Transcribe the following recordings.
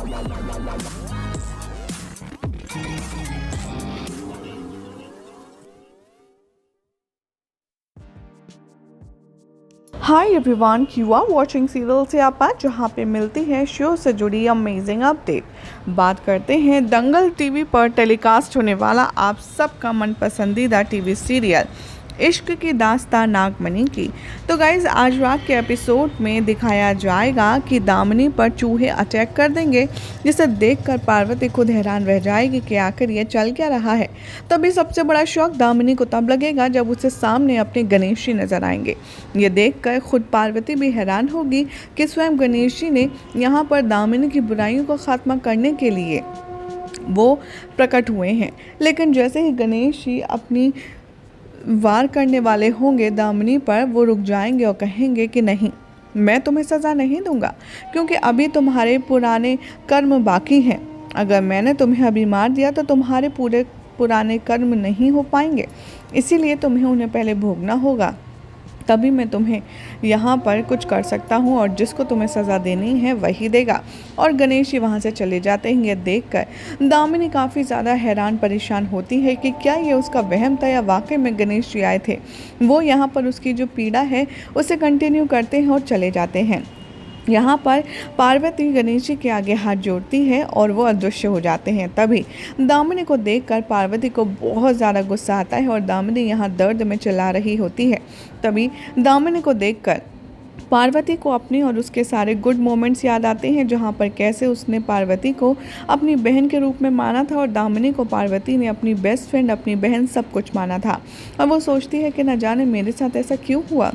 Hi everyone, you are watching serial से आपा, जहाँ पे मिलती है शो से जुड़ी अमेजिंग अपडेट। बात करते हैं दंगल टीवी पर टेलीकास्ट होने वाला आप सबका मनपसंदीदा टीवी सीरियल इश्क की दास्तां नागमणि की। तो गाइज, आज रात के एपिसोड में दिखाया जाएगा कि दामिनी पर चूहे अटैक कर देंगे, जिसे देखकर पार्वती खुद हैरान रह जाएगी कि आखिर ये चल क्या रहा है। तभी सबसे बड़ा शौक दामिनी को तब लगेगा जब उसे सामने अपने गणेश जी नजर आएंगे। ये देखकर खुद पार्वती भी हैरान होगी कि स्वयं गणेश जी ने यहाँ पर दामिनी की बुराइयों का खात्मा करने के लिए वो प्रकट हुए हैं। लेकिन जैसे ही गणेश जी अपनी वार करने वाले होंगे दामिनी पर, वो रुक जाएंगे और कहेंगे कि नहीं, मैं तुम्हें सज़ा नहीं दूंगा, क्योंकि अभी तुम्हारे पुराने कर्म बाकी हैं। अगर मैंने तुम्हें अभी मार दिया तो तुम्हारे पूरे पुराने कर्म नहीं हो पाएंगे, इसीलिए तुम्हें उन्हें पहले भोगना होगा, तभी मैं तुम्हें यहाँ पर कुछ कर सकता हूँ, और जिसको तुम्हें सज़ा देनी है वही देगा। और गणेश जी वहाँ से चले जाते हैं। ये देखकर दामिनी काफ़ी ज़्यादा हैरान परेशान होती है कि क्या ये उसका वहम था या वाकई में गणेश जी आए थे। वो यहाँ पर उसकी जो पीड़ा है उसे कंटिन्यू करते हैं और चले जाते हैं। यहाँ पर पार्वती गणेश जी के आगे हाथ जोड़ती है और वो अदृश्य हो जाते हैं। तभी दामिनी को देखकर पार्वती को बहुत ज़्यादा गुस्सा आता है और दामिनी यहाँ दर्द में चिल्ला रही होती है। तभी दामिनी को देखकर पार्वती को अपनी और उसके सारे गुड मोमेंट्स याद आते हैं, जहाँ पर कैसे उसने पार्वती को अपनी बहन के रूप में माना था और दामिनी को पार्वती ने अपनी बेस्ट फ्रेंड, अपनी बहन सब कुछ माना था। और वो सोचती है कि न जाने मेरे साथ ऐसा क्यों हुआ।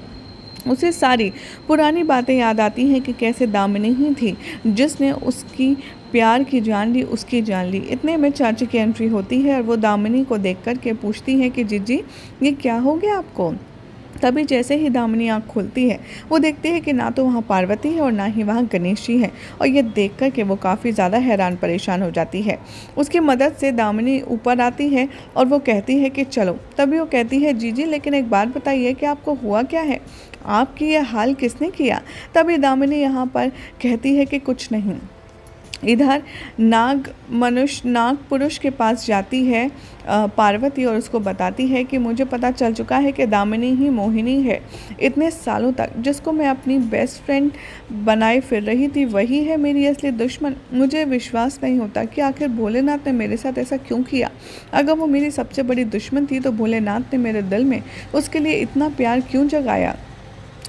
उसे सारी पुरानी बातें याद आती हैं कि कैसे दामिनी ही थी जिसने उसकी प्यार की जान ली, उसकी जान ली। इतने में चाची की एंट्री होती है और वो दामिनी को देख कर के पूछती है कि जीजी, ये क्या हो गया आपको। तभी जैसे ही दामिनी आँख खुलती है, वो देखती है कि ना तो वहाँ पार्वती है और ना ही वहाँ गणेश जी हैं। और ये देख कर के वो काफ़ी ज़्यादा हैरान परेशान हो जाती है। उसकी मदद से दामिनी ऊपर आती है और वो कहती है कि चलो। तभी वो कहती है, जीजी लेकिन एक बात बताइए कि आपको हुआ क्या है, आपकी ये हाल किसने किया। तभी दामिनी यहाँ पर कहती है कि कुछ नहीं। इधर नाग पुरुष के पास जाती है पार्वती और उसको बताती है कि मुझे पता चल चुका है कि दामिनी ही मोहिनी है। इतने सालों तक जिसको मैं अपनी बेस्ट फ्रेंड बनाए फिर रही थी, वही है मेरी असली दुश्मन। मुझे विश्वास नहीं होता कि आखिर भोलेनाथ ने मेरे साथ ऐसा क्यों किया। अगर वो मेरी सबसे बड़ी दुश्मन थी तो भोलेनाथ ने मेरे दिल में उसके लिए इतना प्यार क्यों जगाया।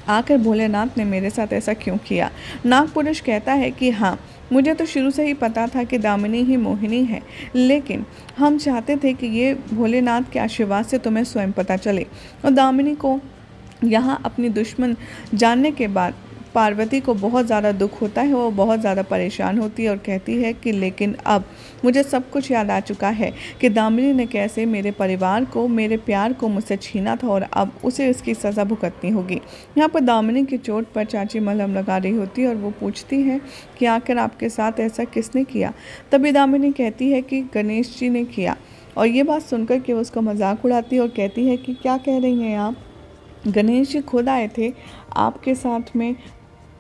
आखिर भोलेनाथ ने मेरे साथ ऐसा क्यों किया। नाग पुरुष कहता है कि हाँ, मुझे तो शुरू से ही पता था कि दामिनी ही मोहिनी है, लेकिन हम चाहते थे कि ये भोलेनाथ के आशीर्वाद से तुम्हें स्वयं पता चले। और दामिनी को यहाँ अपनी दुश्मन जानने के बाद पार्वती को बहुत ज़्यादा दुख होता है। वो बहुत ज़्यादा परेशान होती है और कहती है कि लेकिन अब मुझे सब कुछ याद आ चुका है कि दामिनी ने कैसे मेरे परिवार को, मेरे प्यार को मुझसे छीना था और अब उसे इसकी सज़ा भुगतनी होगी। यहाँ पर दामिनी की चोट पर चाची मलहम लगा रही होती है और वो पूछती है कि आखिर आपके साथ ऐसा किसने किया। तभी दामिनी कहती है कि गणेश जी ने किया। और ये बात सुनकर के उसका मजाक उड़ाती है और कहती है कि क्या कह रही हैं आप, गणेश जी खुद आए थे आपके साथ में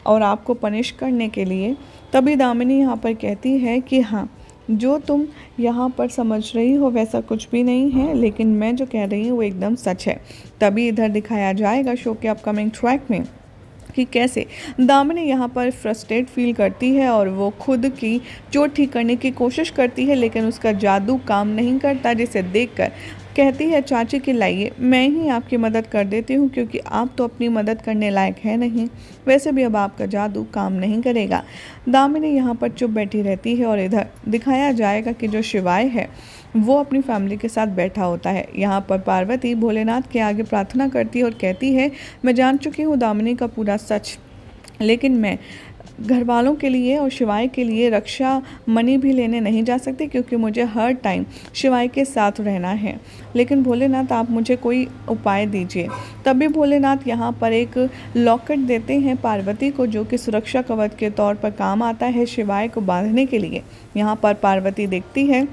और आपको पनिश करने के लिए। तभी दामिनी यहाँ पर कहती है कि हाँ, जो तुम यहाँ पर समझ रही हो वैसा कुछ भी नहीं है, लेकिन मैं जो कह रही हूँ वो एकदम सच है। तभी इधर दिखाया जाएगा शो के अपकमिंग ट्रैक में कि कैसे दामिनी यहाँ पर फ्रस्ट्रेट फील करती है और वो खुद की चोट ठीक करने की कोशिश करती है, लेकिन उसका जादू काम नहीं करता, जिसे देखकर कहती है चाची कि लाइए मैं ही आपकी मदद कर देती हूँ, क्योंकि आप तो अपनी मदद करने लायक है नहीं। वैसे भी अब आपका जादू काम नहीं करेगा। दामिनी यहाँ पर चुप बैठी रहती है और इधर दिखाया जाएगा कि जो शिवाय है वो अपनी फैमिली के साथ बैठा होता है। यहाँ पर पार्वती भोलेनाथ के आगे प्रार्थना करती है और कहती है, मैं जान चुकी हूँ दामिनी का पूरा सच, लेकिन मैं घर वालों के लिए और शिवाय के लिए रक्षा मणि भी लेने नहीं जा सकती, क्योंकि मुझे हर टाइम शिवाय के साथ रहना है। लेकिन भोलेनाथ आप मुझे कोई उपाय दीजिए। तभी भोलेनाथ यहाँ पर एक लॉकेट देते हैं पार्वती को, जो कि सुरक्षा कवच के तौर पर काम आता है शिवाय को बांधने के लिए। यहाँ पर पार्वती देखती है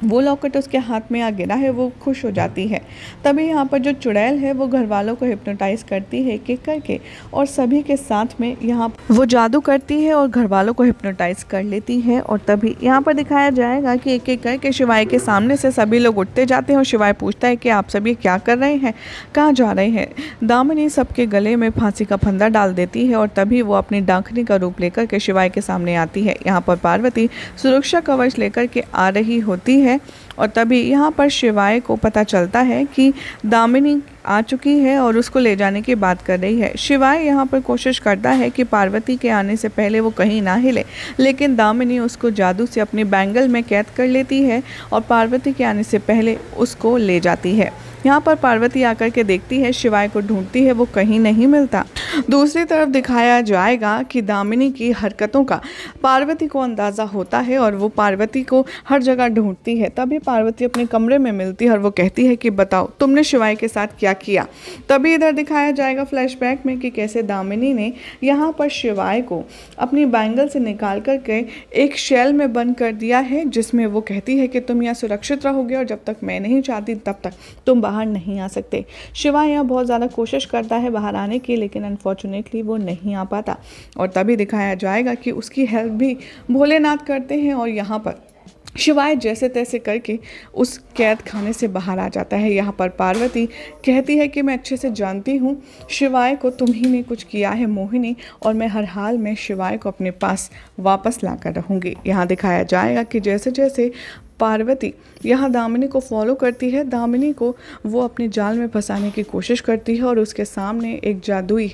वो लॉकेट उसके हाथ में आ गिरा है, वो खुश हो जाती है। तभी यहाँ पर जो चुड़ैल है वो घर वालों को हिप्नोटाइज करती है एक एक करके, और सभी के साथ में यहाँ वो जादू करती है और घर वालों को हिप्नोटाइज कर लेती है। और तभी यहाँ पर दिखाया जाएगा कि एक एक करके शिवाय के सामने से सभी लोग उठते जाते हैं और शिवाय पूछता है कि आप सभी क्या कर रहे हैं, कहाँ जा रहे हैं। दामिनी सबके गले में फांसी का फंदा डाल देती है और तभी वो अपनी डाकनी का रूप लेकर के शिवाय के सामने आती है। यहाँ पर पार्वती सुरक्षा कवच लेकर के आ रही होती है और तभी यहाँ पर शिवाय को पता चलता है कि दामिनी आ चुकी है और उसको ले जाने की बात कर रही है। शिवाय यहाँ पर कोशिश करता है कि पार्वती के आने से पहले वो कहीं ना हिले, लेकिन दामिनी उसको जादू से अपनी बैंगल में कैद कर लेती है और पार्वती के आने से पहले उसको ले जाती है। यहाँ पर पार्वती आकर के देखती है, शिवाय को ढूंढती है, वो कहीं नहीं मिलता। दूसरी तरफ दिखाया जाएगा कि दामिनी की हरकतों का पार्वती को अंदाज़ा होता है और वो पार्वती को हर जगह ढूंढती है। तभी पार्वती अपने कमरे में मिलती है और वो कहती है कि बताओ तुमने शिवाय के साथ क्या किया। तभी इधर दिखाया जाएगा फ्लैशबैक में कि कैसे दामिनी ने यहाँ पर शिवाय को अपनी बैंगल से निकाल करके एक शेल में बंद कर दिया है, जिसमें वो कहती है कि तुम यहाँ सुरक्षित रहोगे और जब तक मैं नहीं चाहती तब तक तुम बाहर नहीं आ सकते। शिवाय यहाँ बहुत ज़्यादा कोशिश करता है बाहर आने की, लेकिन अनफॉर्चुनेटली वो नहीं आ पाता। और तभी दिखाया जाएगा कि उसकी हेल्प भी भोलेनाथ करते हैं और यहाँ पर शिवाय जैसे तैसे करके उस कैद खाने से बाहर आ जाता है। यहाँ पर पार्वती कहती है कि मैं अच्छे से जानती हूँ शिवाय को, तुम ही ने कुछ किया है मोहिनी, और मैं हर हाल में शिवाय को अपने पास वापस ला कर रहूँगी। यहाँ दिखाया जाएगा कि जैसे जैसे पार्वती यहाँ दामिनी को फॉलो करती है, दामिनी को वो अपने जाल में फंसाने की कोशिश करती है और उसके सामने एक जादुई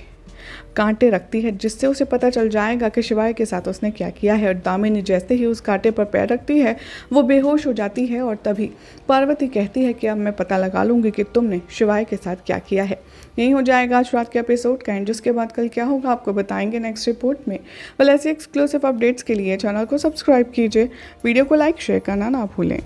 कांटे रखती है, जिससे उसे पता चल जाएगा कि शिवाय के साथ उसने क्या किया है। और दामिनी जैसे ही उस कांटे पर पैर रखती है वो बेहोश हो जाती है और तभी पार्वती कहती है कि अब मैं पता लगा लूँगी कि तुमने शिवाय के साथ क्या किया है। यही हो जाएगा आज रात के एपिसोड का एंड, जिसके बाद कल क्या होगा आपको बताएंगे नेक्स्ट रिपोर्ट में। ऐसे एक्सक्लूसिव अपडेट्स के लिए चैनल को सब्सक्राइब कीजिए, वीडियो को लाइक शेयर करना ना भूलें।